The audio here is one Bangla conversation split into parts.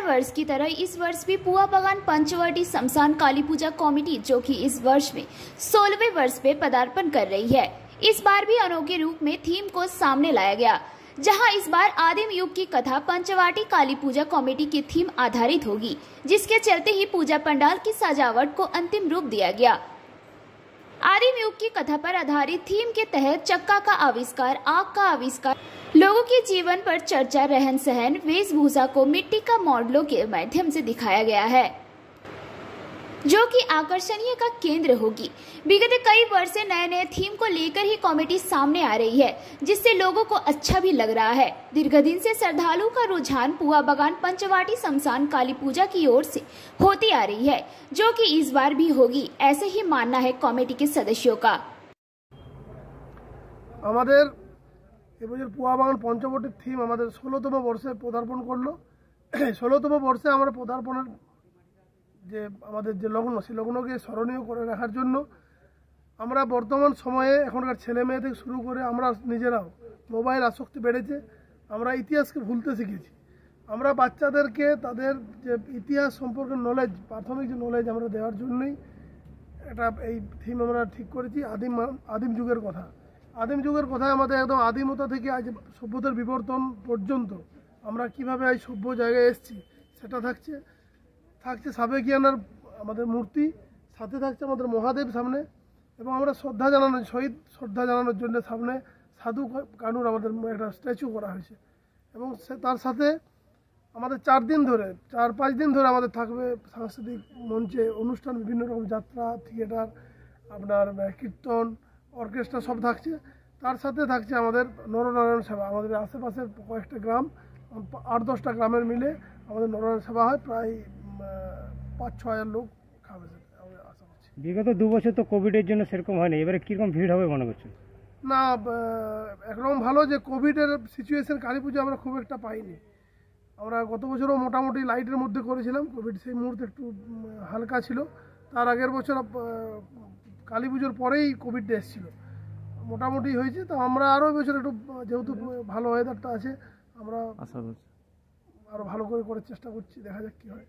वर्ष की तरह इस वर्ष भी पुआ बागान पंचवटी शमशान काली पूजा कमेटी, जो कि इस वर्ष में 16वें वर्ष में पदार्पण कर रही है, इस बार भी अनोखे रूप में थीम को सामने लाया गया, जहां इस बार आदिम युग की कथा पंचवटी काली पूजा कमेटी की थीम आधारित होगी, जिसके चलते ही पूजा पंडाल की सजावट को अंतिम रूप दिया गया। आदिम युग की कथा पर आधारित थीम के तहत चक्का का आविष्कार, आग का आविष्कार, लोगों के जीवन पर चर्चा, रहन सहन, वेशभूषा को मिट्टी का मॉडलों के माध्यम से दिखाया गया है, जो कि आकर्षणीय का केंद्र होगी। विगत कई वर्ष से नए नए थीम को लेकर ही कमेटी सामने आ रही है, जिससे लोगों को अच्छा भी लग रहा है। दीर्घ दिन से श्रद्धालुओं का रुझान पुआ बागान पंचवटी शमशान काली पूजा की ओर से होती आ रही है, जो कि इस बार भी होगी, ऐसे ही मानना है कमेटी के सदस्यों का। এবছর পুয়া বাগান পঞ্চবটির থিম আমাদের 16তম বর্ষে পদার্পণ করলো। 16তম বর্ষে আমরা পদার্পণের যে আমাদের যে লগ্ন, সেই লগ্নকে স্মরণীয় করে রাখার জন্য আমরা বর্তমান সময়ে এখনকার ছেলে মেয়ে থেকে শুরু করে আমরা নিজেরাও মোবাইল আসক্তি বেড়েছে, আমরা ইতিহাসকে ভুলতে শিখেছি। আমরা বাচ্চাদেরকে তাদের যে ইতিহাস সম্পর্কে নলেজ, প্রাথমিক যে নলেজ আমরা দেওয়ার জন্যই এটা এই থিম আমরা ঠিক করেছি। আদিম যুগের কথা, আদিম যুগের কথায় আমাদের একদম আদিমতা থেকে আজ সভ্যতার বিবর্তন পর্যন্ত আমরা কিভাবে এই সভ্য জায়গায় এসেছি সেটা থাকছে। সাবেকিয়ানার আমাদের মূর্তি, সাথে থাকছে আমাদের মহাদেব সামনে, এবং আমরা শহীদ শ্রদ্ধা জানানোর জন্য সামনে সাধু কানুর আমাদের একটা স্ট্যাচু করা হয়েছে। এবং তার সাথে আমাদের 4-5 দিন ধরে আমাদের থাকবে সাংস্কৃতিক মঞ্চে অনুষ্ঠান, বিভিন্ন রকম যাত্রা, থিয়েটার, আপনার কীর্তন, অর্কেস্ট্রা সব থাকছে। তার সাথে থাকছে আমাদের নরনারায়ণ সেবা। আমাদের আশেপাশের কয়েকটা গ্রাম, 8-10টা গ্রামের মিলে আমাদের নরনারায়ণ সেবা হয়, প্রায় 5-6 হাজার লোক খাবে আশা করছি। বিগত 2 বছর তো কোভিডের জন্য সেরকম হয়নি, এবারে কীরকম ভিড় হবে মনে করছেন? না, একরকম ভালো যে কোভিডের সিচুয়েশন কালী পুজো আমরা খুব একটা পাইনি। আমরা গত বছরও মোটামুটি লাইটের মধ্যে করেছিলাম, কোভিড সেই মুহূর্তে একটু হালকা ছিল। তার আগের বছর কালী পুজোর পরেই কোভিডটা এসেছিলো, মোটামুটি হয়েছে। তো আমরা আরও বছর একটু, যেহেতু ভালো ওয়েদারটা আছে, আমরা আশা করছি আরও ভালো করে করার চেষ্টা করছি, দেখা যাক কী হয়।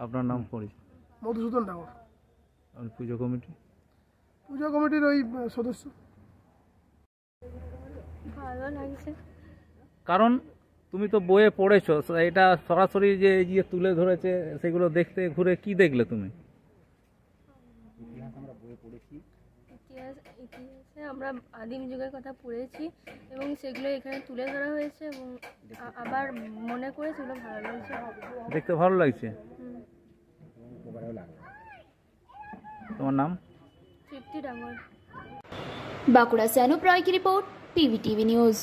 আপনার নাম পরিচয়? মধুসূদন ডাঙ্গর, পুজো কমিটির ওই সদস্য। ভালো লাগছে, কারণ তুমি তো বইয়ে পড়েছো, এটা সরাসরি যে তুলে ধরেছে সেগুলো দেখতে ঘুরে কি দেখলে তুমি? ইতিহাসে আমরা আদিম যুগের কথা পড়েছি এবং সেগুলো এখানে তুলে ধরা হয়েছে, এবং আবার মনে করে সেগুলো ভালো লাগছে, দেখতে ভালো লাগছে। তোমার নাম? তৃপ্তি ডাঙ্গর। बांकुड़ा से अनूप रॉय की रिपोर्ट, PVTV न्यूज।